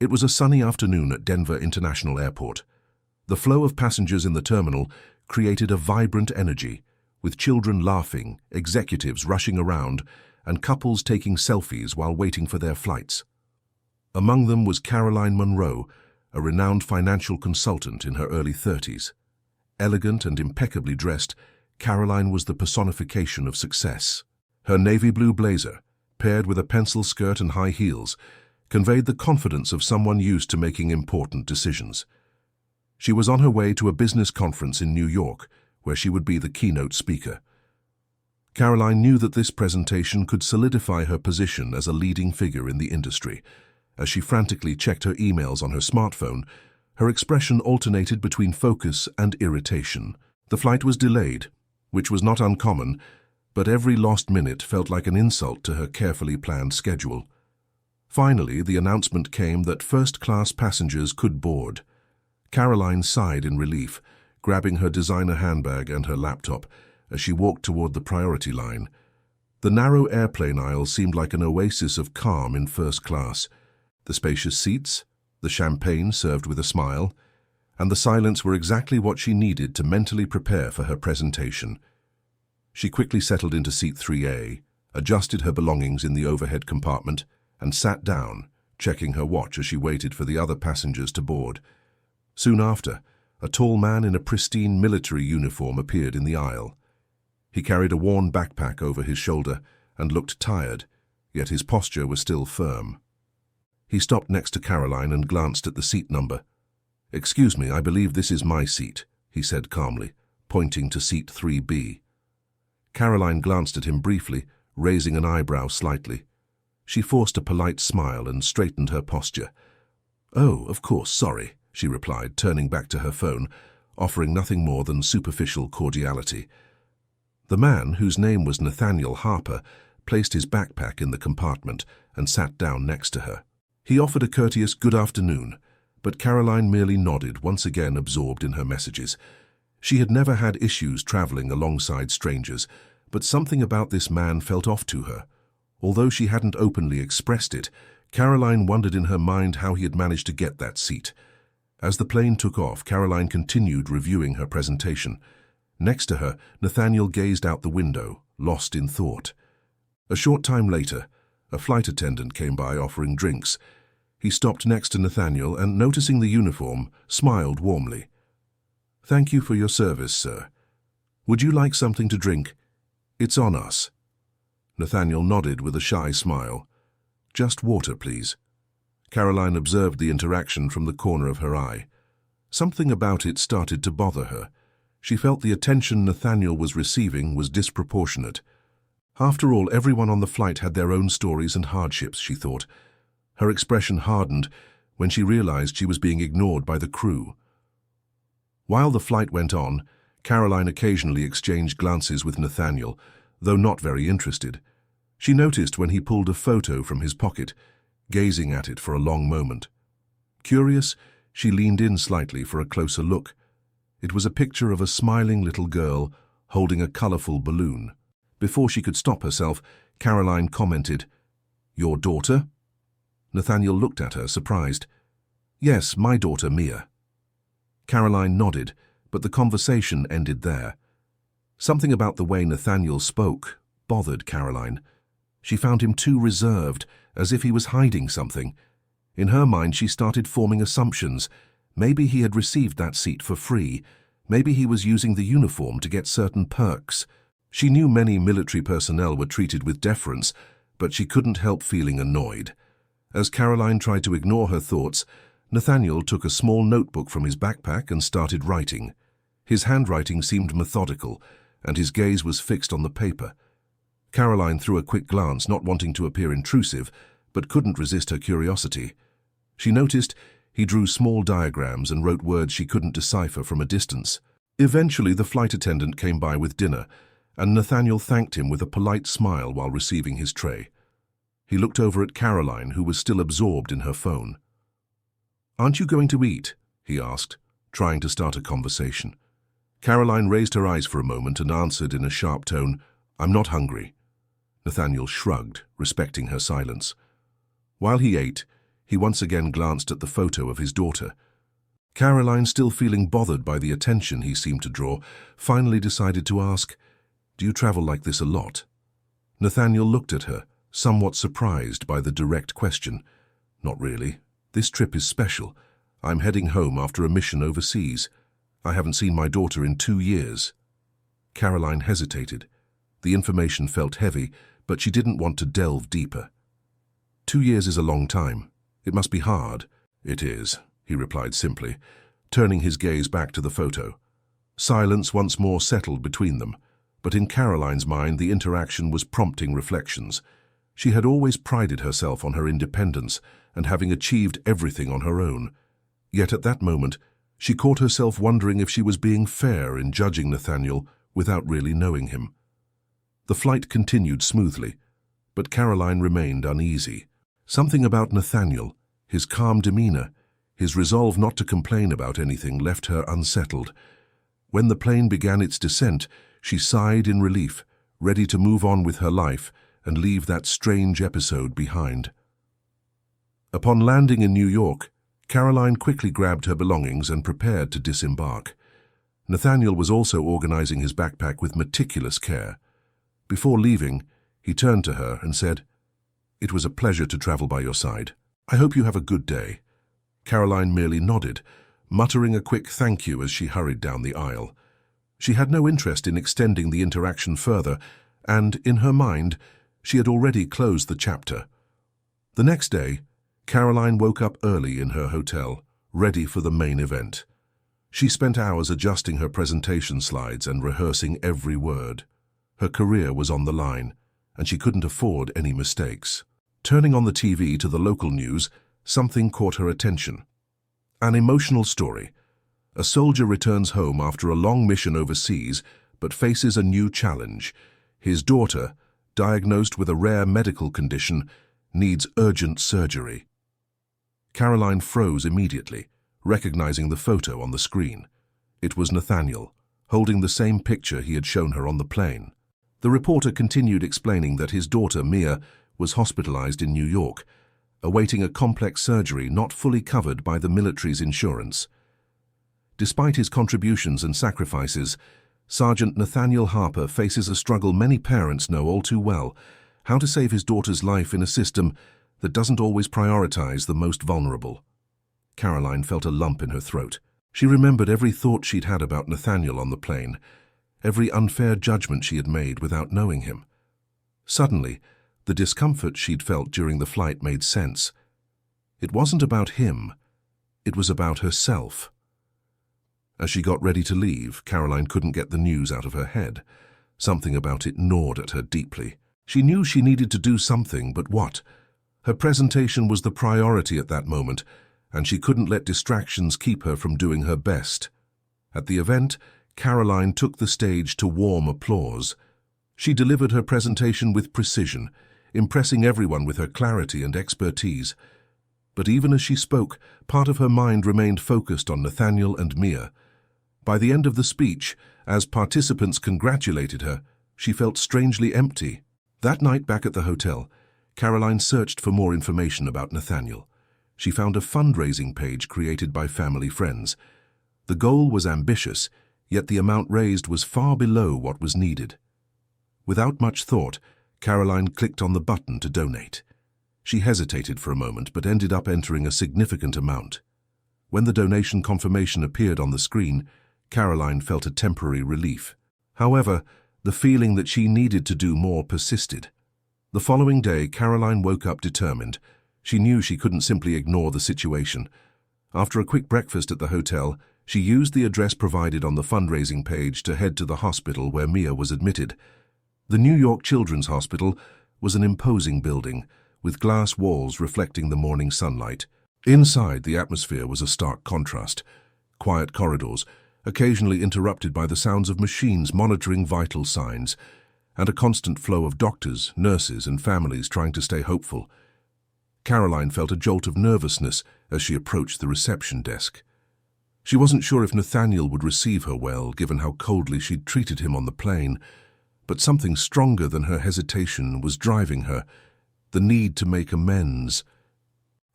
It was a sunny afternoon at Denver International Airport. The flow of passengers in the terminal created a vibrant energy, with children laughing, executives rushing around, and couples taking selfies while waiting for their flights. Among them was Caroline Munro, a renowned financial consultant in her early 30s. Elegant and impeccably dressed, Caroline was the personification of success. Her navy blue blazer, paired with a pencil skirt and high heels, conveyed the confidence of someone used to making important decisions. She was on her way to a business conference in New York, where she would be the keynote speaker. Caroline knew that this presentation could solidify her position as a leading figure in the industry. As she frantically checked her emails on her smartphone, her expression alternated between focus and irritation. The flight was delayed, which was not uncommon, but every lost minute felt like an insult to her carefully planned schedule. Finally, the announcement came that first-class passengers could board. Caroline sighed in relief, grabbing her designer handbag and her laptop as she walked toward the priority line. The narrow airplane aisle seemed like an oasis of calm in first class. The spacious seats, the champagne served with a smile, and the silence were exactly what she needed to mentally prepare for her presentation. She quickly settled into seat 3A, adjusted her belongings in the overhead compartment, and sat down, checking her watch as she waited for the other passengers to board. Soon after, a tall man in a pristine military uniform appeared in the aisle. He carried a worn backpack over his shoulder and looked tired, yet his posture was still firm. He stopped next to Caroline and glanced at the seat number. "Excuse me, I believe this is my seat," he said calmly, pointing to seat 3B. Caroline glanced at him briefly, raising an eyebrow slightly. She forced a polite smile and straightened her posture. "Oh, of course, sorry," she replied, turning back to her phone, offering nothing more than superficial cordiality. The man, whose name was Nathaniel Harper, placed his backpack in the compartment and sat down next to her. He offered a courteous good afternoon, but Caroline merely nodded, once again absorbed in her messages. She had never had issues traveling alongside strangers, but something about this man felt off to her. Although she hadn't openly expressed it, Caroline wondered in her mind how he had managed to get that seat. As the plane took off, Caroline continued reviewing her presentation. Next to her, Nathaniel gazed out the window, lost in thought. A short time later, a flight attendant came by offering drinks. He stopped next to Nathaniel and, noticing the uniform, smiled warmly. "Thank you for your service, sir. Would you like something to drink? It's on us." Nathaniel nodded with a shy smile. "Just water, please." Caroline observed the interaction from the corner of her eye. Something about it started to bother her. She felt the attention Nathaniel was receiving was disproportionate. After all, everyone on the flight had their own stories and hardships, she thought. Her expression hardened when she realized she was being ignored by the crew. While the flight went on, Caroline occasionally exchanged glances with Nathaniel, though not very interested. She noticed when he pulled a photo from his pocket, gazing at it for a long moment. Curious, she leaned in slightly for a closer look. It was a picture of a smiling little girl holding a colorful balloon. Before she could stop herself, Caroline commented, "Your daughter?" Nathaniel looked at her, surprised. "Yes, my daughter, Mia." Caroline nodded, but the conversation ended there. Something about the way Nathaniel spoke bothered Caroline. She found him too reserved, as if he was hiding something. In her mind, she started forming assumptions. Maybe he had received that seat for free. Maybe he was using the uniform to get certain perks. She knew many military personnel were treated with deference, but she couldn't help feeling annoyed. As Caroline tried to ignore her thoughts, Nathaniel took a small notebook from his backpack and started writing. His handwriting seemed methodical, and his gaze was fixed on the paper. Caroline threw a quick glance, not wanting to appear intrusive, but couldn't resist her curiosity. She noticed he drew small diagrams and wrote words she couldn't decipher from a distance. Eventually, the flight attendant came by with dinner, and Nathaniel thanked him with a polite smile while receiving his tray. He looked over at Caroline, who was still absorbed in her phone. "Aren't you going to eat?" he asked, trying to start a conversation. Caroline raised her eyes for a moment and answered in a sharp tone, "I'm not hungry." Nathaniel shrugged, respecting her silence. While he ate, he once again glanced at the photo of his daughter. Caroline, still feeling bothered by the attention he seemed to draw, finally decided to ask, "Do you travel like this a lot?" Nathaniel looked at her, somewhat surprised by the direct question. "Not really. This trip is special. I'm heading home after a mission overseas. I haven't seen my daughter in 2 years." Caroline hesitated. The information felt heavy, but she didn't want to delve deeper. 2 years is a long time. It must be hard. "It is," he replied simply, turning his gaze back to the photo. Silence once more settled between them, but in Caroline's mind the interaction was prompting reflections. She had always prided herself on her independence and having achieved everything on her own. Yet at that moment, she caught herself wondering if she was being fair in judging Nathaniel without really knowing him. The flight continued smoothly, but Caroline remained uneasy. Something about Nathaniel, his calm demeanor, his resolve not to complain about anything, left her unsettled. When the plane began its descent, she sighed in relief, ready to move on with her life and leave that strange episode behind. Upon landing in New York, Caroline quickly grabbed her belongings and prepared to disembark. Nathaniel was also organizing his backpack with meticulous care. Before leaving, he turned to her and said, "It was a pleasure to travel by your side. I hope you have a good day." Caroline merely nodded, muttering a quick thank you as she hurried down the aisle. She had no interest in extending the interaction further, and, in her mind, she had already closed the chapter. The next day, Caroline woke up early in her hotel, ready for the main event. She spent hours adjusting her presentation slides and rehearsing every word. Her career was on the line, and she couldn't afford any mistakes. Turning on the TV to the local news, something caught her attention. An emotional story. A soldier returns home after a long mission overseas, but faces a new challenge. His daughter, diagnosed with a rare medical condition, needs urgent surgery. Caroline froze immediately, recognizing the photo on the screen. It was Nathaniel, holding the same picture he had shown her on the plane. The reporter continued explaining that his daughter, Mia, was hospitalized in New York, awaiting a complex surgery not fully covered by the military's insurance. Despite his contributions and sacrifices, Sergeant Nathaniel Harper faces a struggle many parents know all too well: how to save his daughter's life in a system that doesn't always prioritize the most vulnerable. Caroline felt a lump in her throat. She remembered every thought she'd had about Nathaniel on the plane, every unfair judgment she had made without knowing him. Suddenly, the discomfort she'd felt during the flight made sense. It wasn't about him, it was about herself. As she got ready to leave, Caroline couldn't get the news out of her head. Something about it gnawed at her deeply. She knew she needed to do something, but what? Her presentation was the priority at that moment, and she couldn't let distractions keep her from doing her best. At the event, Caroline took the stage to warm applause. She delivered her presentation with precision, impressing everyone with her clarity and expertise. But even as she spoke, part of her mind remained focused on Nathaniel and Mia. By the end of the speech, as participants congratulated her, she felt strangely empty. That night back at the hotel, Caroline searched for more information about Nathaniel. She found a fundraising page created by family friends. The goal was ambitious, yet the amount raised was far below what was needed. Without much thought, Caroline clicked on the button to donate. She hesitated for a moment, but ended up entering a significant amount. When the donation confirmation appeared on the screen, Caroline felt a temporary relief. However, the feeling that she needed to do more persisted. The following day, Caroline woke up determined. She knew she couldn't simply ignore the situation. After a quick breakfast at the hotel, she used the address provided on the fundraising page to head to the hospital where Mia was admitted. The New York Children's Hospital was an imposing building, with glass walls reflecting the morning sunlight. Inside, the atmosphere was a stark contrast. Quiet corridors, occasionally interrupted by the sounds of machines monitoring vital signs, and a constant flow of doctors, nurses, and families trying to stay hopeful. Caroline felt a jolt of nervousness as she approached the reception desk. She wasn't sure if Nathaniel would receive her well, given how coldly she'd treated him on the plane, but something stronger than her hesitation was driving her: the need to make amends.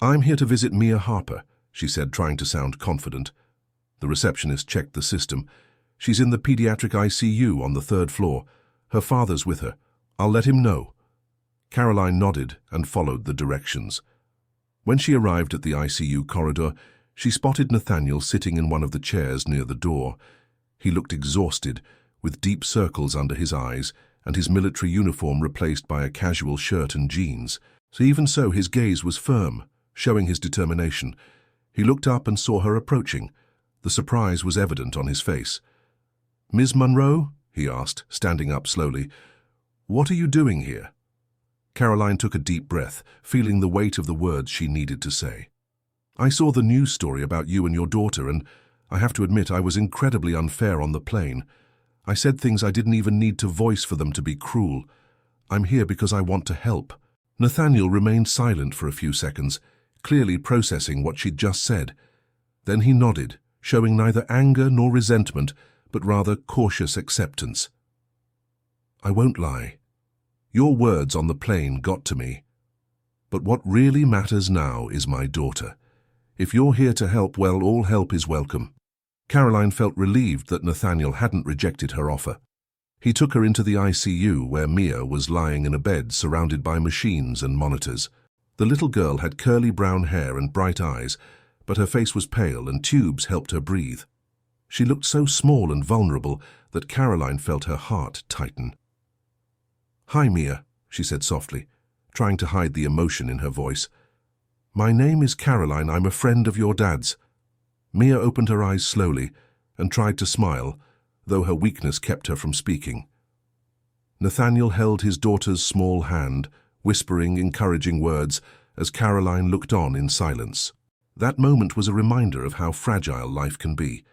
"I'm here to visit Mia Harper," she said, trying to sound confident. The receptionist checked the system. "She's in the pediatric ICU on the 3rd floor. Her father's with her. I'll let him know." Caroline nodded and followed the directions. When she arrived at the ICU corridor, she spotted Nathaniel sitting in one of the chairs near the door. He looked exhausted, with deep circles under his eyes and his military uniform replaced by a casual shirt and jeans. Even so, his gaze was firm, showing his determination. He looked up and saw her approaching. The surprise was evident on his face. "Ms. Monroe?" he asked, standing up slowly. "What are you doing here?" Caroline took a deep breath, feeling the weight of the words she needed to say. "I saw the news story about you and your daughter, and I have to admit I was incredibly unfair on the plane. I said things I didn't even need to voice for them to be cruel. I'm here because I want to help." Nathaniel remained silent for a few seconds, clearly processing what she'd just said. Then he nodded, showing neither anger nor resentment, but rather cautious acceptance. "I won't lie. Your words on the plane got to me. But what really matters now is my daughter. If you're here to help, well, all help is welcome." Caroline felt relieved that Nathaniel hadn't rejected her offer. He took her into the ICU, where Mia was lying in a bed surrounded by machines and monitors. The little girl had curly brown hair and bright eyes, but her face was pale and tubes helped her breathe. She looked so small and vulnerable that Caroline felt her heart tighten. "Hi, Mia," she said softly, trying to hide the emotion in her voice. "My name is Caroline. I'm a friend of your dad's." Mia opened her eyes slowly and tried to smile, though her weakness kept her from speaking. Nathaniel held his daughter's small hand, whispering encouraging words as Caroline looked on in silence. That moment was a reminder of how fragile life can be,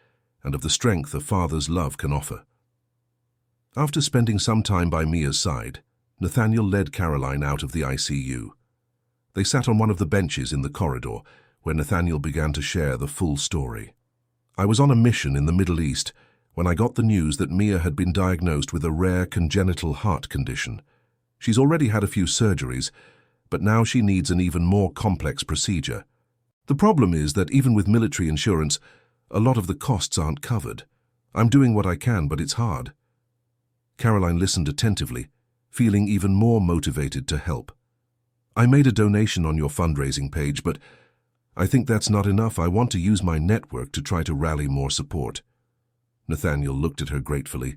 and of the strength a father's love can offer. After spending some time by Mia's side, Nathaniel led Caroline out of the ICU. They sat on one of the benches in the corridor, where Nathaniel began to share the full story. "I was on a mission in the Middle East when I got the news that Mia had been diagnosed with a rare congenital heart condition. She's already had a few surgeries, but now she needs an even more complex procedure. The problem is that even with military insurance, a lot of the costs aren't covered. I'm doing what I can, but it's hard." Caroline listened attentively, feeling even more motivated to help. "I made a donation on your fundraising page, but I think that's not enough. I want to use my network to try to rally more support." Nathaniel looked at her gratefully.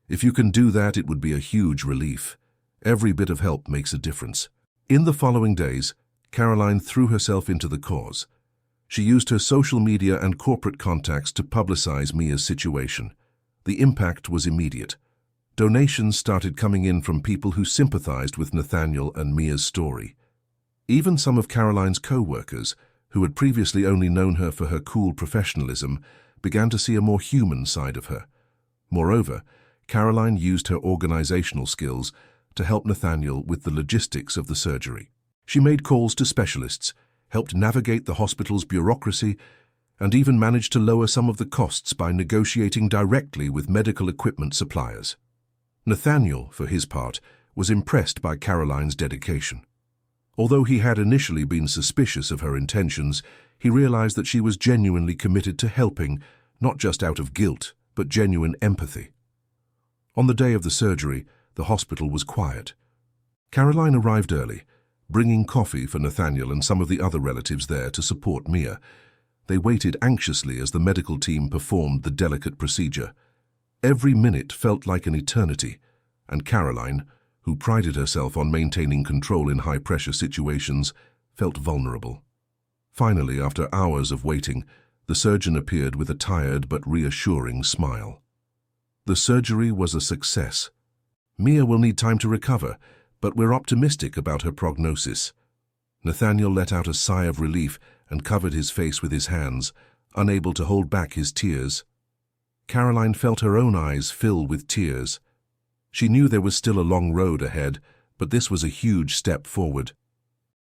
"If you can do that, it would be a huge relief. Every bit of help makes a difference." In the following days, Caroline threw herself into the cause. She used her social media and corporate contacts to publicize Mia's situation. The impact was immediate. Donations started coming in from people who sympathized with Nathaniel and Mia's story. Even some of Caroline's co-workers, who had previously only known her for her cool professionalism, began to see a more human side of her. Moreover, Caroline used her organizational skills to help Nathaniel with the logistics of the surgery. She made calls to specialists, helped navigate the hospital's bureaucracy, and even managed to lower some of the costs by negotiating directly with medical equipment suppliers. Nathaniel, for his part, was impressed by Caroline's dedication. Although he had initially been suspicious of her intentions, he realized that she was genuinely committed to helping, not just out of guilt, but genuine empathy. On the day of the surgery, the hospital was quiet. Caroline arrived early, bringing coffee for Nathaniel and some of the other relatives there to support Mia. They waited anxiously as the medical team performed the delicate procedure. Every minute felt like an eternity, and Caroline, who prided herself on maintaining control in high-pressure situations, felt vulnerable. Finally, after hours of waiting, the surgeon appeared with a tired but reassuring smile. The surgery was a success. Mia will need time to recover, but we're optimistic about her prognosis. Nathaniel let out a sigh of relief and covered his face with his hands, unable to hold back his tears. Caroline felt her own eyes fill with tears. She knew there was still a long road ahead, but this was a huge step forward.